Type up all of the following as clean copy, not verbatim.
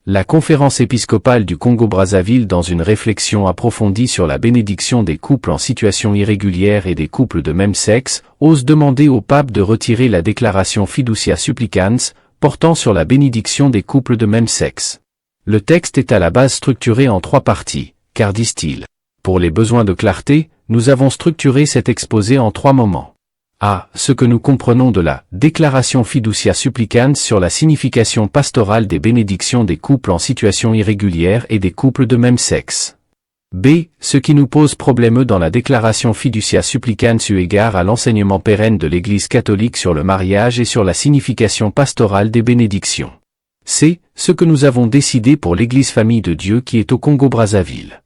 La conférence épiscopale du Congo-Brazzaville, dans une réflexion approfondie sur la bénédiction des couples en situation irrégulière et des couples de même sexe, ose demander au pape de retirer la déclaration Fiducia Supplicans, portant sur la bénédiction des couples de même sexe. Le texte est à la base structuré en 3 parties, car disent-ils, pour les besoins de clarté, nous avons structuré cet exposé en 3 moments. A. Ce que nous comprenons de la déclaration Fiducia Supplicans sur la signification pastorale des bénédictions des couples en situation irrégulière et des couples de même sexe. B. Ce qui nous pose problème dans la déclaration Fiducia Supplicans eu égard à l'enseignement pérenne de l'Église catholique sur le mariage et sur la signification pastorale des bénédictions. C. Ce que nous avons décidé pour l'Église Famille de Dieu qui est au Congo-Brazzaville.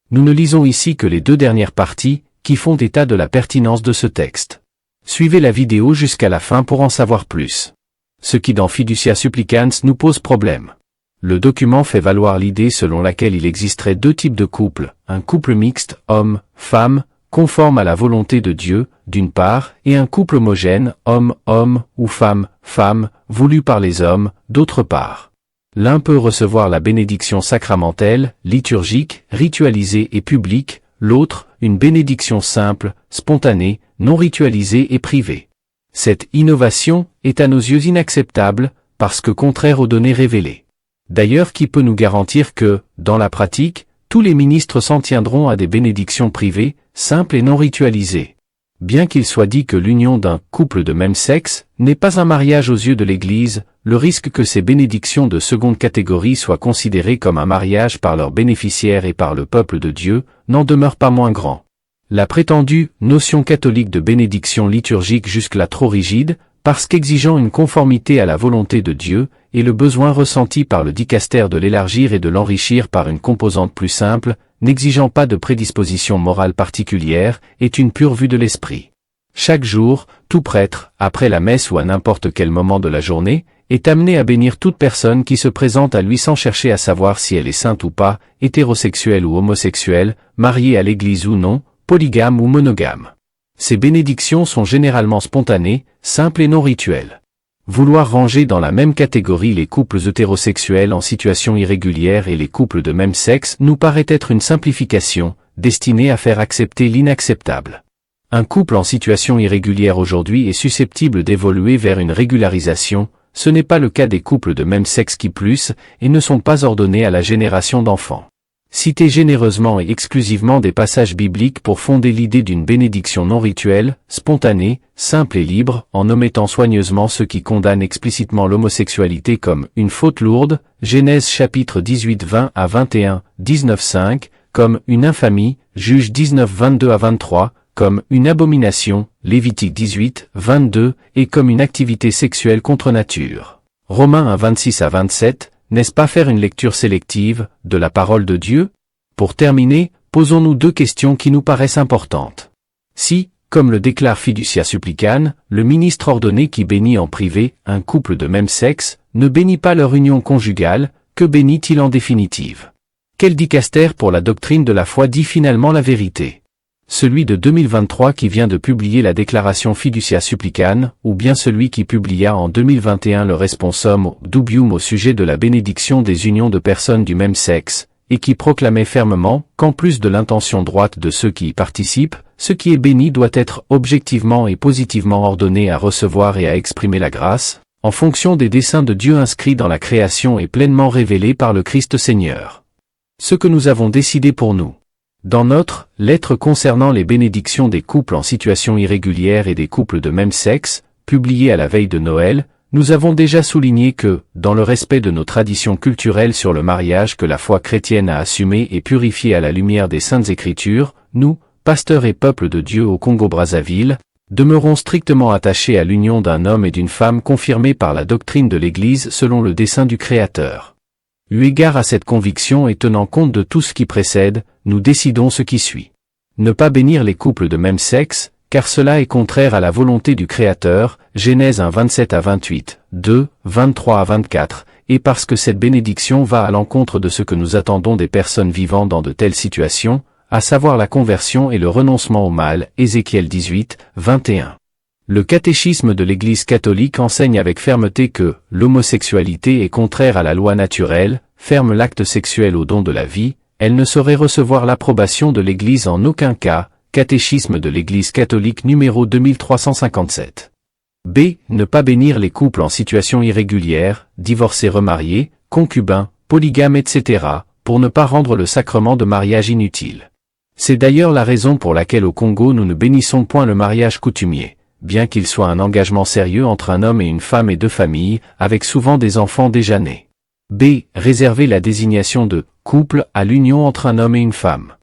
Nous ne lisons ici que les 2 dernières parties, qui font état de la pertinence de ce texte. Suivez la vidéo jusqu'à la fin pour en savoir plus. Ce qui dans Fiducia Supplicans nous pose problème. Le document fait valoir l'idée selon laquelle il existerait 2 types de couples, un couple mixte, homme, femme, conforme à la volonté de Dieu, d'une part, et un couple homogène, homme, homme, ou femme, femme, voulu par les hommes, d'autre part. L'un peut recevoir la bénédiction sacramentelle, liturgique, ritualisée et publique, l'autre, une bénédiction simple, spontanée, non ritualisée et privée. Cette innovation est à nos yeux inacceptable, parce que contraire aux données révélées. D'ailleurs, qui peut nous garantir que, dans la pratique, tous les ministres s'en tiendront à des bénédictions privées, simples et non ritualisées? Bien qu'il soit dit que l'union d'un couple de même sexe n'est pas un mariage aux yeux de l'Église, le risque que ces bénédictions de seconde catégorie soient considérées comme un mariage par leurs bénéficiaires et par le peuple de Dieu, n'en demeure pas moins grand. La prétendue notion catholique de bénédiction liturgique jusque-là trop rigide, parce qu'exigeant une conformité à la volonté de Dieu, et le besoin ressenti par le dicaster de l'élargir et de l'enrichir par une composante plus simple, n'exigeant pas de prédisposition morale particulière, est une pure vue de l'esprit. Chaque jour, tout prêtre, après la messe ou à n'importe quel moment de la journée, est amené à bénir toute personne qui se présente à lui sans chercher à savoir si elle est sainte ou pas, hétérosexuelle ou homosexuelle, mariée à l'Église ou non, polygame ou monogame. Ces bénédictions sont généralement spontanées, simples et non rituelles. Vouloir ranger dans la même catégorie les couples hétérosexuels en situation irrégulière et les couples de même sexe nous paraît être une simplification, destinée à faire accepter l'inacceptable. Un couple en situation irrégulière aujourd'hui est susceptible d'évoluer vers une régularisation, ce n'est pas le cas des couples de même sexe qui plus, et ne sont pas ordonnés à la génération d'enfants. Citez généreusement et exclusivement des passages bibliques pour fonder l'idée d'une bénédiction non rituelle, spontanée, simple et libre, en omettant soigneusement ceux qui condamnent explicitement l'homosexualité comme une faute lourde, Genèse chapitre 18 20 à 21, 19 5, comme une infamie, Juge 19 22 à 23, comme une abomination, Lévitique 18, 22, et comme une activité sexuelle contre nature. Romains 1 26 à 27, n'est-ce pas faire une lecture sélective de la parole de Dieu? Pour terminer, posons-nous 2 questions qui nous paraissent importantes. Si, comme le déclare Fiducia Supplicans, le ministre ordonné qui bénit en privé un couple de même sexe, ne bénit pas leur union conjugale, que bénit-il en définitive? Quel dicaster pour la doctrine de la foi dit finalement la vérité? Celui de 2023 qui vient de publier la déclaration Fiducia Supplicans, ou bien celui qui publia en 2021 le Responsum Dubium au sujet de la bénédiction des unions de personnes du même sexe, et qui proclamait fermement qu'en plus de l'intention droite de ceux qui y participent, ce qui est béni doit être objectivement et positivement ordonné à recevoir et à exprimer la grâce, en fonction des desseins de Dieu inscrits dans la création et pleinement révélés par le Christ Seigneur. Ce que nous avons décidé pour nous. Dans notre lettre concernant les bénédictions des couples en situation irrégulière et des couples de même sexe, publiée à la veille de Noël, nous avons déjà souligné que, dans le respect de nos traditions culturelles sur le mariage que la foi chrétienne a assumé et purifié à la lumière des Saintes Écritures, nous, pasteurs et peuple de Dieu au Congo-Brazzaville, demeurons strictement attachés à l'union d'un homme et d'une femme confirmée par la doctrine de l'Église selon le dessein du Créateur. Eu égard à cette conviction et tenant compte de tout ce qui précède, nous décidons ce qui suit. Ne pas bénir les couples de même sexe, car cela est contraire à la volonté du Créateur, Genèse 1 27 à 28, 2, 23 à 24, et parce que cette bénédiction va à l'encontre de ce que nous attendons des personnes vivant dans de telles situations, à savoir la conversion et le renoncement au mal, Ézéchiel 18, 21. Le catéchisme de l'Église catholique enseigne avec fermeté que l'homosexualité est contraire à la loi naturelle, ferme l'acte sexuel au don de la vie, elle ne saurait recevoir l'approbation de l'Église en aucun cas. Catéchisme de l'Église catholique numéro 2357. B. Ne pas bénir les couples en situation irrégulière, divorcés remariés, concubins, polygames etc., pour ne pas rendre le sacrement de mariage inutile. C'est d'ailleurs la raison pour laquelle au Congo nous ne bénissons point le mariage coutumier, bien qu'il soit un engagement sérieux entre un homme et une femme et deux familles, avec souvent des enfants déjà nés. B. Réserver la désignation de « couple » à l'union entre un homme et une femme.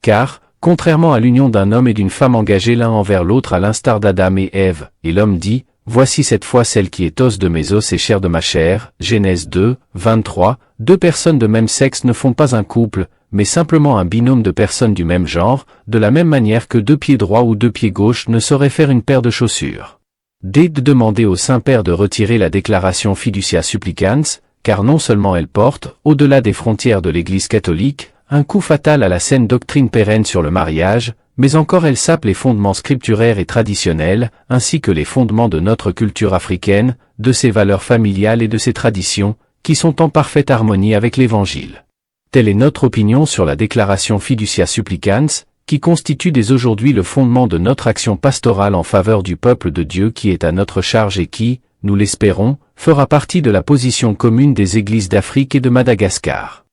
Car, contrairement à l'union d'un homme et d'une femme engagés l'un envers l'autre à l'instar d'Adam et Ève, et l'homme dit « Voici cette fois celle qui est os de mes os et chair de ma chair » Genèse 2, 23, deux personnes de même sexe ne font pas un couple, mais simplement un binôme de personnes du même genre, de la même manière que deux pieds droits ou deux pieds gauches ne sauraient faire une paire de chaussures. D. De demander au Saint-Père de retirer la déclaration Fiducia Supplicans, car non seulement elle porte, au-delà des frontières de l'Église catholique, un coup fatal à la saine doctrine pérenne sur le mariage, mais encore elle sape les fondements scripturaires et traditionnels, ainsi que les fondements de notre culture africaine, de ses valeurs familiales et de ses traditions, qui sont en parfaite harmonie avec l'Évangile. Telle est notre opinion sur la déclaration Fiducia Supplicans, qui constitue dès aujourd'hui le fondement de notre action pastorale en faveur du peuple de Dieu qui est à notre charge et qui, nous l'espérons, fera partie de la position commune des églises d'Afrique et de Madagascar.